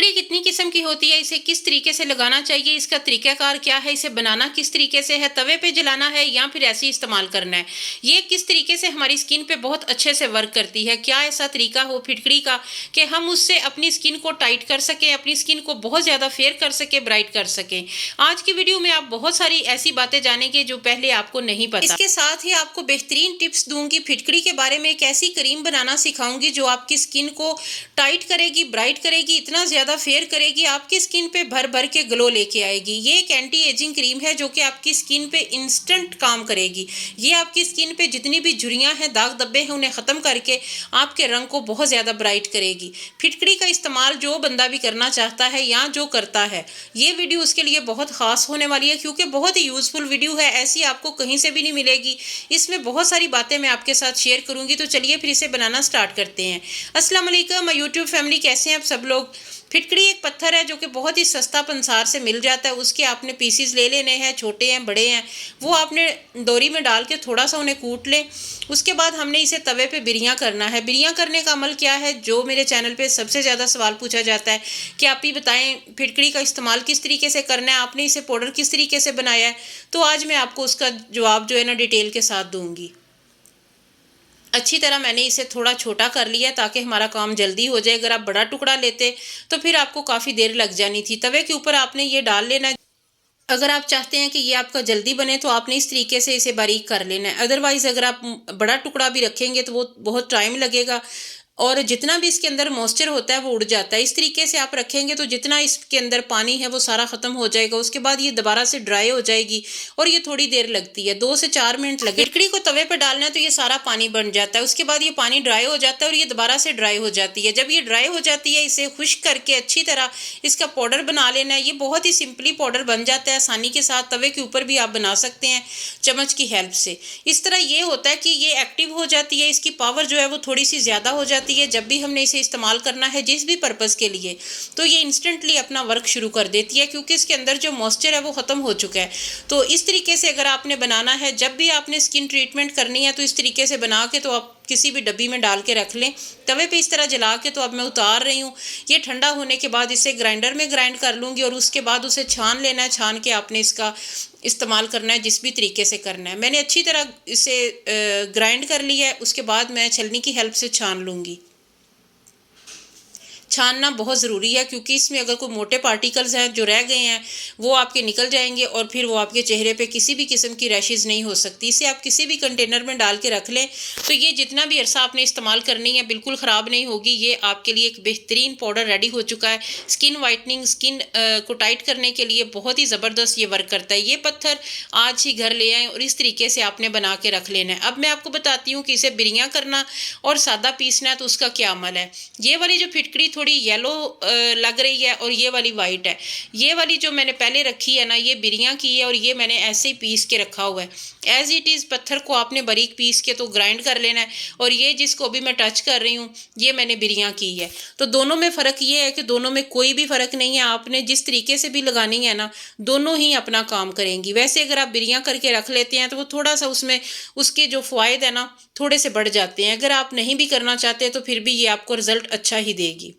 फिटकड़ी कितनी किस्म की होती है, इसे किस तरीके से लगाना चाहिए, इसका तरीकाकार क्या है, इसे बनाना किस तरीके से है, तवे पे जलाना है या फिर ऐसे ही इस्तेमाल करना है, ये किस तरीके से हमारी स्किन पे बहुत अच्छे से वर्क करती है। क्या ऐसा तरीका हो फिटकड़ी का कि हम उससे अपनी स्किन को टाइट कर सकें, अपनी स्किन को बहुत ज़्यादा फेयर कर सकें, ब्राइट कर सकें। आज की वीडियो में आप बहुत सारी ऐसी बातें जानेंगे जो पहले आपको नहीं पता। इसके साथ ही आपको बेहतरीन टिप्स दूंगी फिटकड़ी के बारे में, एक ऐसी क्रीम बनाना सिखाऊंगी जो आपकी स्किन को टाइट करेगी, ब्राइट करेगी, इतना ज़्यादा फेयर करेगी, आपकी स्किन पे भर भर के ग्लो लेके आएगी। ये एक एंटी एजिंग क्रीम है जो कि आपकी स्किन पे इंस्टेंट काम करेगी। ये आपकी स्किन पे जितनी भी झुर्रियाँ हैं, दाग धब्बे हैं, उन्हें ख़त्म करके आपके रंग को बहुत ज़्यादा ब्राइट करेगी। फिटकड़ी का इस्तेमाल जो बंदा भी करना चाहता है या जो करता है, ये वीडियो उसके लिए बहुत ख़ास होने वाली है क्योंकि बहुत ही यूज़फुल वीडियो है, ऐसी आपको कहीं से भी नहीं मिलेगी। इसमें बहुत सारी बातें मैं आपके साथ शेयर करूँगी, तो चलिए फिर इसे बनाना स्टार्ट करते हैं। अस्सलाम वालेकुम यूट्यूब फैमिली, कैसे हैं आप सब लोग। फिटकड़ी एक पत्थर है जो कि बहुत ही सस्ता पंसार से मिल जाता है। उसके आपने पीसीज ले लेने हैं, छोटे हैं बड़े हैं, वो आपने दोरी में डाल के थोड़ा सा उन्हें कूट लें। उसके बाद हमने इसे तवे पे बिरियाँ करना है। बिरियाँ करने का अमल क्या है, जो मेरे चैनल पे सबसे ज़्यादा सवाल पूछा जाता है कि आप ही बताएं फिटकड़ी का इस्तेमाल किस तरीके से करना है, आपने इसे पाउडर किस तरीके से बनाया है। तो आज मैं आपको उसका जवाब जो है ना डिटेल के साथ दूँगी। अच्छी तरह मैंने इसे थोड़ा छोटा कर लिया ताकि हमारा काम जल्दी हो जाए। अगर आप बड़ा टुकड़ा लेते तो फिर आपको काफ़ी देर लग जानी थी। तवे के ऊपर आपने ये डाल लेना है। अगर आप चाहते हैं कि ये आपका जल्दी बने तो आपने इस तरीके से इसे बारीक कर लेना है। अदरवाइज़ अगर आप बड़ा टुकड़ा भी रखेंगे तो वो बहुत टाइम लगेगा और जितना भी इसके अंदर मॉइस्चर होता है वो उड़ जाता है। इस तरीके से आप रखेंगे तो जितना इसके अंदर पानी है वो सारा ख़त्म हो जाएगा। उसके बाद ये दोबारा से ड्राई हो जाएगी और ये थोड़ी देर लगती है, 2 से 4 मिनट लगे। फिटकड़ी को तवे पर डालना है तो ये सारा पानी बन जाता है। उसके बाद ये पानी ड्राई हो जाता है और ये दोबारा से ड्राई हो जाती है। जब ये ड्राई हो जाती है, इसे खुश्क करके अच्छी तरह इसका पाउडर बना लेना है। ये बहुत ही सिंपली पाउडर बन जाता है आसानी के साथ। तवे के ऊपर भी आप बना सकते हैं चम्मच की हेल्प से। इस तरह ये होता है कि ये एक्टिव हो जाती है, इसकी पावर जो है वो थोड़ी सी ज़्यादा हो जाती है। जब भी हमने इसे इस्तेमाल करना है जिस भी पर्पज़ के लिए, तो ये इंस्टेंटली अपना वर्क शुरू कर देती है क्योंकि इसके अंदर जो मॉइस्चर है वो ख़त्म हो चुका है। तो इस तरीके से अगर आपने बनाना है, जब भी आपने स्किन ट्रीटमेंट करनी है तो इस तरीके से बना के तो आप किसी भी डब्बी में डाल के रख लें। तवे पे इस तरह जला के तो अब मैं उतार रही हूँ। ये ठंडा होने के बाद इसे ग्राइंडर में ग्राइंड कर लूँगी और उसके बाद उसे छान लेना है। छान के आपने इसका इस्तेमाल करना है जिस भी तरीके से करना है। मैंने अच्छी तरह इसे ग्राइंड कर लिया है। उसके बाद मैं छलनी की हेल्प से छान लूँगी। छानना बहुत ज़रूरी है क्योंकि इसमें अगर कोई मोटे पार्टिकल्स हैं जो रह गए हैं वो आपके निकल जाएंगे और फिर वो आपके चेहरे पे किसी भी किस्म की रैशेज़ नहीं हो सकती। इसे आप किसी भी कंटेनर में डाल के रख लें तो ये जितना भी अरसा आपने इस्तेमाल करनी है बिल्कुल ख़राब नहीं होगी। ये आपके लिए एक बेहतरीन पाउडर रेडी हो चुका है। स्किन वाइटनिंग, स्किन को टाइट करने के लिए बहुत ही ज़बरदस्त ये वर्क करता है। ये पत्थर आज ही घर ले आएँ और इस तरीके से आपने बना के रख लेना है। अब मैं आपको बताती हूँ कि इसे बिरियाँ करना और सादा पीसना है तो उसका क्या अमल है। ये वाली जो फिटकड़ी थोड़ी येलो लग रही है और ये वाली वाइट है। ये वाली जो मैंने पहले रखी है ना, ये बिरियाँ की है और ये मैंने ऐसे ही पीस के रखा हुआ है। एज इट इज़ पत्थर को आपने बारीक पीस के तो ग्राइंड कर लेना है और ये जिसको अभी मैं टच कर रही हूँ ये मैंने बिरियाँ की है। तो दोनों में फ़र्क ये है कि दोनों में कोई भी फ़र्क नहीं है। आपने जिस तरीके से भी लगानी है ना, दोनों ही अपना काम करेंगी। वैसे अगर आप बिरियाँ करके रख लेते हैं तो वो थोड़ा सा उसमें उसके जो फ़वाइद है ना थोड़े से बढ़ जाते हैं। अगर आप नहीं भी करना चाहते तो फिर भी ये आपको रिज़ल्ट अच्छा ही देगी।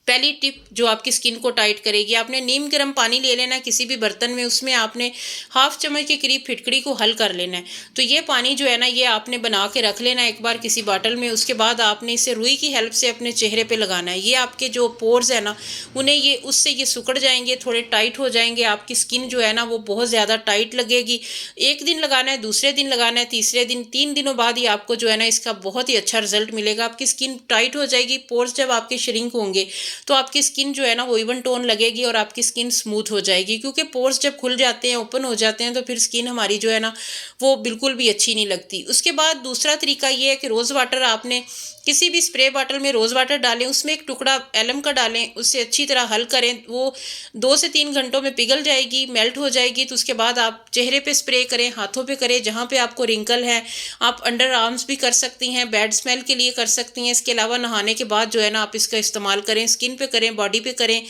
पहली टिप जो आपकी स्किन को टाइट करेगी, आपने नीम गर्म पानी ले लेना है किसी भी बर्तन में, उसमें आपने हाफ चम्मच के करीब फिटकड़ी को हल कर लेना है। तो ये पानी जो है ना ये आपने बना के रख लेना है एक बार किसी बाटल में। उसके बाद आपने इसे रुई की हेल्प से अपने चेहरे पे लगाना है। ये आपके जो पोर्स है ना उन्हें ये उससे ये सिकुड़ जाएंगे, थोड़े टाइट हो जाएंगे। आपकी स्किन जो है ना वो बहुत ज़्यादा टाइट लगेगी। एक दिन लगाना है, दूसरे दिन लगाना है, तीसरे दिन, 3 दिनों बाद ही आपको जो है ना इसका बहुत ही अच्छा रिजल्ट मिलेगा। आपकी स्किन टाइट हो जाएगी। पोर्स जब आपके श्रिंक होंगे तो आपकी स्किन जो है ना वो इवन टोन लगेगी और आपकी स्किन स्मूथ हो जाएगी। क्योंकि पोर्स जब खुल जाते हैं, ओपन हो जाते हैं, तो फिर स्किन हमारी जो है ना वो बिल्कुल भी अच्छी नहीं लगती। उसके बाद दूसरा तरीका ये है कि रोज़ वाटर आपने किसी भी स्प्रे बॉटल में रोज़ वाटर डालें, उसमें एक टुकड़ा एलम का डालें, उससे अच्छी तरह हल करें। वो 2 से 3 घंटों में पिघल जाएगी, मेल्ट हो जाएगी। तो उसके बाद आप चेहरे पे स्प्रे करें, हाथों पे करें, जहाँ पे आपको रिंकल है। आप अंडर आर्म्स भी कर सकती हैं, बैड स्मेल के लिए कर सकती हैं। इसके अलावा नहाने के बाद जो है ना आप इसका इस्तेमाल करें, स्किन पे करें, बॉडी पे करें।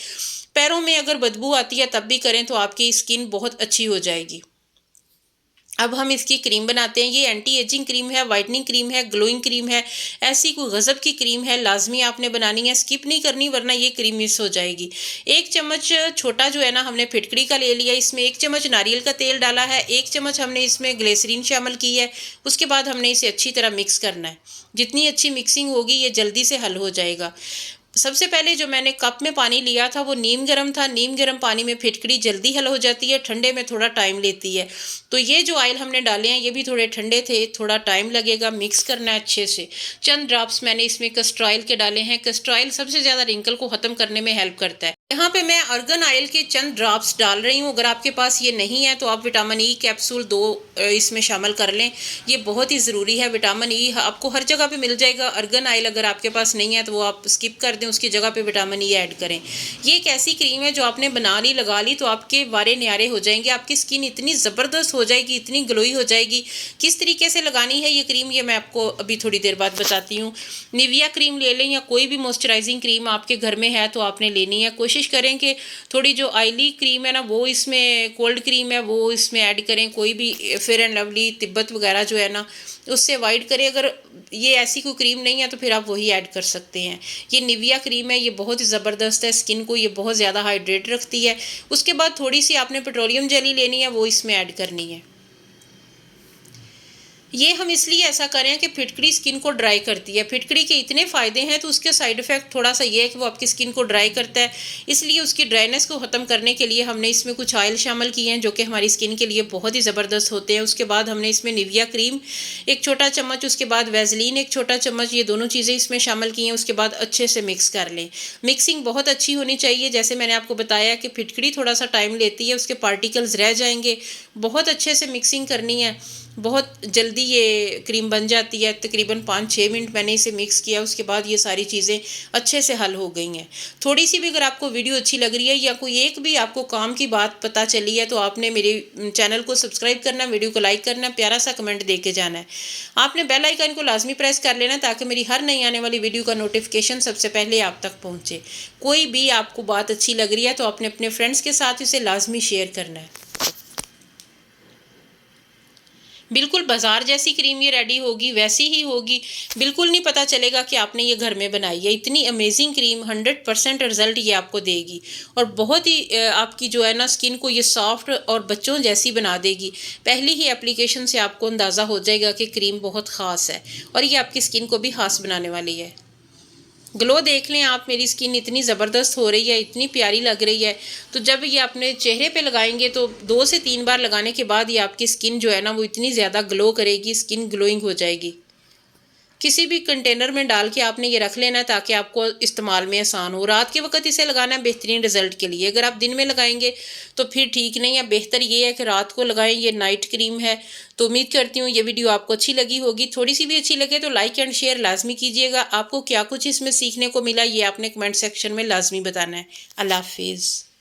पैरों में अगर बदबू आती है तब भी करें तो आपकी स्किन बहुत अच्छी हो जाएगी। अब हम इसकी क्रीम बनाते हैं। ये एंटी एजिंग क्रीम है, वाइटनिंग क्रीम है, ग्लोइंग क्रीम है, ऐसी कोई गज़ब की क्रीम है, लाजमी आपने बनानी है, स्किप नहीं करनी वरना ये क्रीम मिस हो जाएगी। 1 चम्मच छोटा जो है ना हमने फिटकरी का ले लिया, इसमें 1 चम्मच नारियल का तेल डाला है, 1 चम्मच हमने इसमें ग्लिसरीन शामिल की है। उसके बाद हमने इसे अच्छी तरह मिक्स करना है। जितनी अच्छी मिक्सिंग होगी ये जल्दी से हल हो जाएगा। सबसे पहले जो मैंने कप में पानी लिया था वो नीम गर्म था। नीम गर्म पानी में फिटकरी जल्दी हल हो जाती है, ठंडे में थोड़ा टाइम लेती है। तो ये जो ऑयल हमने डाले हैं ये भी थोड़े ठंडे थे, थोड़ा टाइम लगेगा। मिक्स करना है अच्छे से। चंद ड्रॉप्स मैंने इसमें कस्टर ऑयल के डाले हैं। कस्टर ऑयल सबसे ज़्यादा रिंकल को ख़त्म करने में हेल्प करता है। यहाँ पे मैं अर्गन ऑयल के चंद ड्रॉप्स डाल रही हूँ। अगर आपके पास ये नहीं है तो आप विटामिन ई कैप्सूल 2 इसमें शामिल कर लें। ये बहुत ही ज़रूरी है। विटामिन ई आपको हर जगह पे मिल जाएगा। अर्गन ऑयल अगर आपके पास नहीं है तो वो आप स्किप कर दें, उसकी जगह पे विटामिन ई ऐड करें। ये एक ऐसी क्रीम है जो आपने बना ली, लगा ली तो आपके वारे न्यारे हो जाएंगे। आपकी स्किन इतनी ज़बरदस्त हो जाएगी, इतनी ग्लोई हो जाएगी। किस तरीके से लगानी है ये क्रीम ये मैं आपको अभी थोड़ी देर बाद बताती हूँ। निविया क्रीम ले लें या कोई भी मॉइस्चराइजिंग क्रीम आपके घर में है तो आपने लेनी है। कोशिश करें कि थोड़ी जो ऑयली क्रीम है ना वो इसमें, कोल्ड क्रीम है वो इसमें ऐड करें। कोई भी फेयर एंड लवली, तिब्बत वगैरह जो है ना उससे अवॉइड करें। अगर ये ऐसी कोई क्रीम नहीं है तो फिर आप वही ऐड कर सकते हैं। ये निविया क्रीम है, ये बहुत ही ज़बरदस्त है। स्किन को ये बहुत ज़्यादा हाइड्रेट रखती है। उसके बाद थोड़ी सी आपने पेट्रोलियम जेली लेनी है, वो इसमें ऐड करनी है। ये हम इसलिए ऐसा करें कि फिटकरी स्किन को ड्राई करती है। फिटकरी के इतने फ़ायदे हैं तो उसके साइड इफ़ेक्ट थोड़ा सा ये है कि वो आपकी स्किन को ड्राई करता है। इसलिए उसकी ड्राइनेस को ख़त्म करने के लिए हमने इसमें कुछ ऑयल शामिल किए हैं जो कि हमारी स्किन के लिए बहुत ही ज़बरदस्त होते हैं। उसके बाद हमने इसमें निविया क्रीम 1 छोटा चम्मच, उसके बाद वैसलीन 1 छोटा चम्मच, ये दोनों चीज़ें इसमें शामिल की हैं। उसके बाद अच्छे से मिक्स कर लें। मिक्सिंग बहुत अच्छी होनी चाहिए। जैसे मैंने आपको बताया कि फिटकरी थोड़ा सा टाइम लेती है, उसके पार्टिकल्स रह जाएंगे। बहुत अच्छे से मिक्सिंग करनी है। बहुत जल्दी ये क्रीम बन जाती है। तकरीबन 5-6 मिनट मैंने इसे मिक्स किया, उसके बाद ये सारी चीज़ें अच्छे से हल हो गई हैं। थोड़ी सी भी अगर आपको वीडियो अच्छी लग रही है या कोई एक भी आपको काम की बात पता चली है तो आपने मेरे चैनल को सब्सक्राइब करना, वीडियो को लाइक करना, प्यारा सा कमेंट दे के जाना है। आपने बेल आइकन को लाजमी प्रेस कर लेना ताकि मेरी हर नई आने वाली वीडियो का नोटिफिकेशन सबसे पहले आप तक पहुँचे। कोई भी आपको बात अच्छी लग रही है तो आपने अपने फ्रेंड्स के साथ इसे लाजमी शेयर करना है। बिल्कुल बाज़ार जैसी क्रीम ये रेडी होगी, वैसी ही होगी। बिल्कुल नहीं पता चलेगा कि आपने ये घर में बनाई है। इतनी अमेजिंग क्रीम 100% रिजल्ट ये आपको देगी और बहुत ही आपकी जो है ना स्किन को ये सॉफ्ट और बच्चों जैसी बना देगी। पहली ही एप्लीकेशन से आपको अंदाज़ा हो जाएगा कि क्रीम बहुत ख़ास है और ये आपकी स्किन को भी ख़ास बनाने वाली है। ग्लो देख लें आप, मेरी स्किन इतनी ज़बरदस्त हो रही है, इतनी प्यारी लग रही है। तो जब ये अपने चेहरे पे लगाएंगे तो 2 से 3 बार लगाने के बाद ये आपकी स्किन जो है ना वो इतनी ज़्यादा ग्लो करेगी, स्किन ग्लोइंग हो जाएगी। किसी भी कंटेनर में डाल के आपने ये रख लेना है ताकि आपको इस्तेमाल में आसान हो। रात के वक्त इसे लगाना है बेहतरीन रिजल्ट के लिए। अगर आप दिन में लगाएंगे तो फिर ठीक नहीं है। बेहतर ये है कि रात को लगाएं। ये नाइट क्रीम है। तो उम्मीद करती हूँ ये वीडियो आपको अच्छी लगी होगी। थोड़ी सी भी अच्छी लगे तो लाइक एंड शेयर लाजमी कीजिएगा। आपको क्या कुछ इसमें सीखने को मिला ये आपने कमेंट सेक्शन में लाजमी बताना है। अल्लाह हाफिज़।